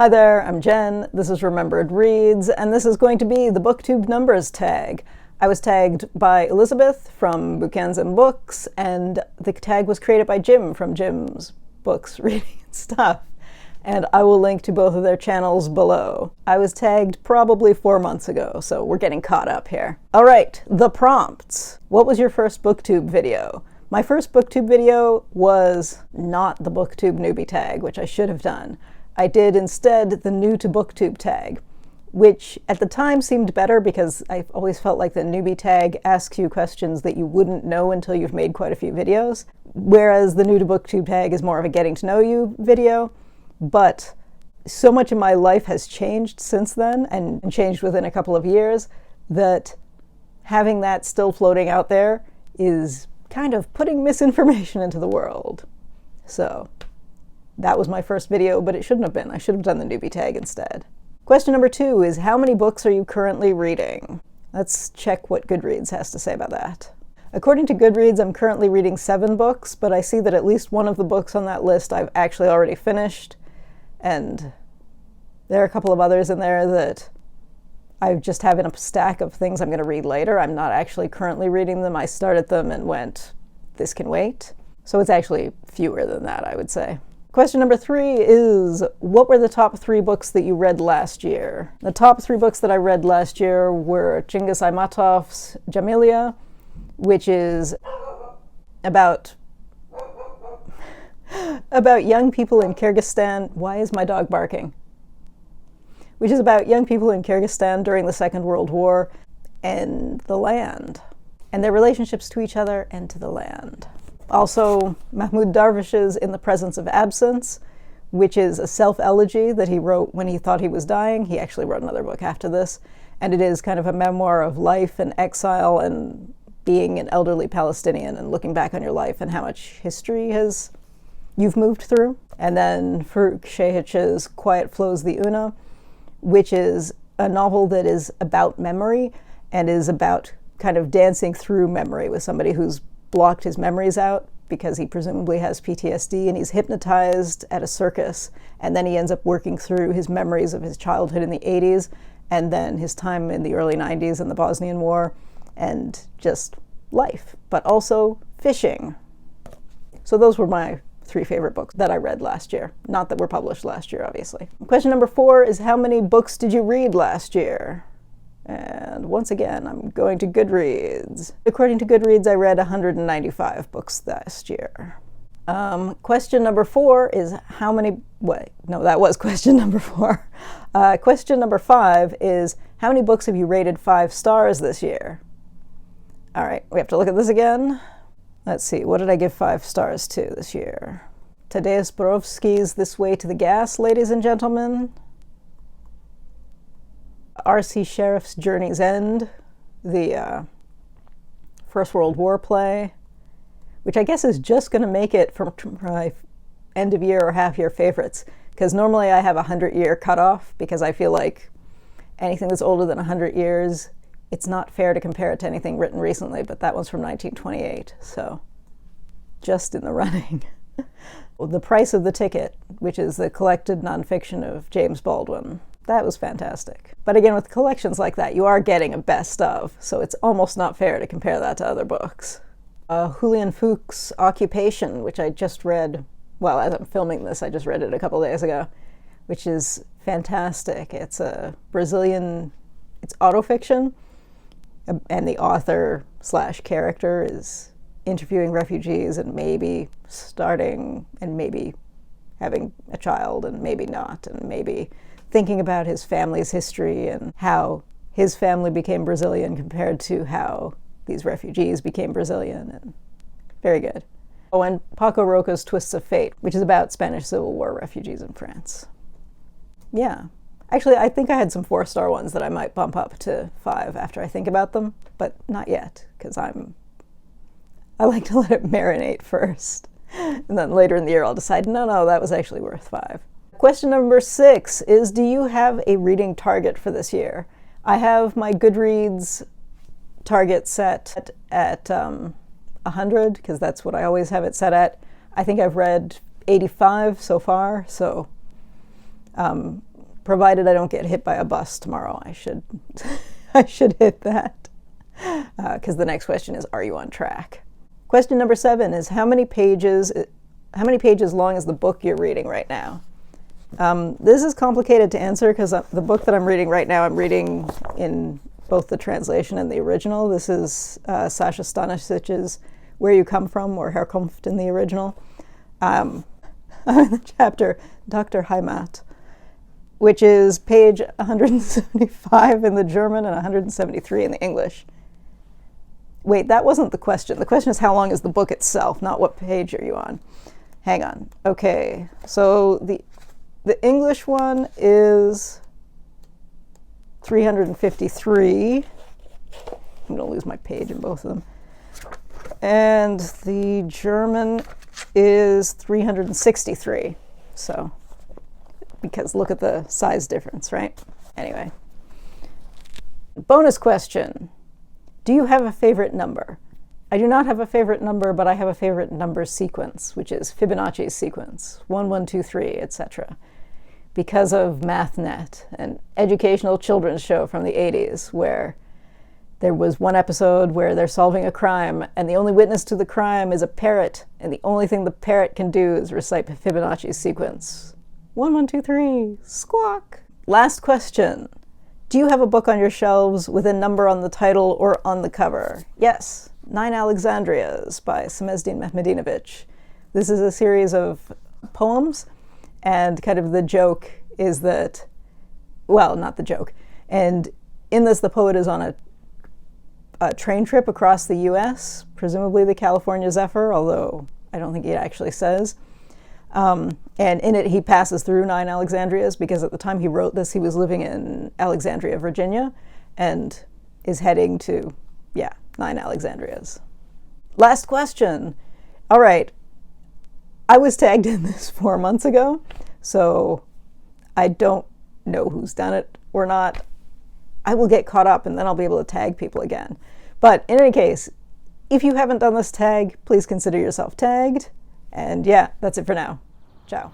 Hi there, I'm Jen, this is Remembered Reads, and this is going to be the Booktube Numbers Tag. I was tagged by Elizabeth from Bouquins and Books, and the tag was created by Jim from Jim's Books, Reading and Stuff. And I will link to both of their channels below. I was tagged probably 4 months ago, so we're getting caught up here. All right, the prompts. What was your first Booktube video? My first Booktube video was not the Booktube newbie tag, which I should have done. I did instead the new to Booktube tag, which at the time seemed better because I always felt like the newbie tag asks you questions that you wouldn't know until you've made quite a few videos, whereas the new to Booktube tag is more of a getting to know you video. But so much of my life has changed since then, and changed within a couple of years, that having that still floating out there is kind of putting misinformation into the world. So that was my first video, but it shouldn't have been. I should have done the newbie tag instead. Question number 2 is, how many books are you currently reading? Let's check what Goodreads has to say about that. According to Goodreads, I'm currently reading 7 books, but I see that at least one of the books on that list I've actually already finished, and there are a couple of others in there that I just have in a stack of things I'm going to read later. I'm not actually currently reading them. I started them and went, this can wait. So it's actually fewer than that, I would say. Question number 3 is, what were the top 3 books that you read last year? The top 3 books that I read last year were Chingiz Aitmatov's Jamilia, which is about young people in Kyrgyzstan. Why is my dog barking? Which is about young people in Kyrgyzstan during the Second World War and the land, and their relationships to each other and to the land. Also, Mahmoud Darwish's In the Presence of Absence, which is a self-elegy that he wrote when he thought he was dying. He actually wrote another book after this, and it is kind of a memoir of life and exile and being an elderly Palestinian and looking back on your life and how much history you've moved through. And then Faruk Šehić's Quiet Flows the Una, which is a novel that is about memory and is about kind of dancing through memory with somebody who's blocked his memories out because he presumably has PTSD, and he's hypnotized at a circus, and then he ends up working through his memories of his childhood in the 80s and then his time in the early 90s in the Bosnian War, and just life, but also fishing. So those were my 3 favorite books that I read last year. Not that were published last year, obviously. Question number 4 is, how many books did you read last year? And once again, I'm going to Goodreads. According to Goodreads, I read 195 books last year. Question number 4 is, how many... Wait, no, that was question number 4. Question number 5 is, how many books have you rated 5 stars this year? All right, we have to look at this again. Let's see, what did I give 5 stars to this year? Tadeusz Borowski's This Way to the Gas, ladies and gentlemen. R.C. Sheriff's Journey's End, the First World War play, which I guess is just going to make it from my end of year or half year favorites, because normally I have a 100-year cutoff, because I feel like anything that's older than 100 years, it's not fair to compare it to anything written recently, but that one's from 1928, so just in the running. The Price of the Ticket, which is the collected nonfiction of James Baldwin. That was fantastic. But again, with collections like that, you are getting a best of, so it's almost not fair to compare that to other books. Julian Fuchs' Occupation, which I just read, well, as I'm filming this, I just read it a couple days ago, which is fantastic. It's a Brazilian, it's autofiction, and the author / character is interviewing refugees and maybe starting and maybe having a child and maybe not, and maybe thinking about his family's history and how his family became Brazilian compared to how these refugees became Brazilian, and very good. Oh, and Paco Roca's Twists of Fate, which is about Spanish Civil War refugees in France. Yeah. Actually, I think I had some 4-star ones that I might bump up to 5 after I think about them, but not yet, because I like to let it marinate first. And then later in the year I'll decide, no, that was actually worth 5. Question number 6 is, do you have a reading target for this year? I have my Goodreads target set at 100, because that's what I always have it set at. I think I've read 85 so far, so provided I don't get hit by a bus tomorrow. I should I should hit that, because the next question is, are you on track? Question number 7 is, how many pages long is the book you're reading right now? This is complicated to answer because the book that I'm reading right now, I'm reading in both the translation and the original. This is Sasha Stanishev's Where You Come From, or Herkunft in the original. I'm in the chapter Dr. Heimat, which is page 175 in the German and 173 in the English. Wait, that wasn't the question. The question is, how long is the book itself, not what page are you on. Hang on. Okay, so the English one is 353. I'm going to lose my page in both of them. And the German is 363. So, because look at the size difference, right? Anyway. Bonus question. Do you have a favorite number? I do not have a favorite number, but I have a favorite number sequence, which is Fibonacci's sequence, 1, 1, 2, 3, etc. Because of MathNet, an educational children's show from the 80s, where there was one episode where they're solving a crime, and the only witness to the crime is a parrot, and the only thing the parrot can do is recite Fibonacci's sequence. 1, 1, 2, 3, squawk. Last question. Do you have a book on your shelves with a number on the title or on the cover? Yes, 9 Alexandrias by Semesdin Mehmedinovic. This is a series of poems, and kind of the joke is that, well, not the joke, and in this the poet is on a train trip across the US, presumably the California Zephyr, although I don't think it actually says. And in it he passes through 9 Alexandrias, because at the time he wrote this he was living in Alexandria, Virginia, and is heading to, 9 Alexandrias. Last question. All right. I was tagged in this 4 months ago, so I don't know who's done it or not. I will get caught up and then I'll be able to tag people again. But in any case, if you haven't done this tag, please consider yourself tagged. And yeah, that's it for now. Ciao.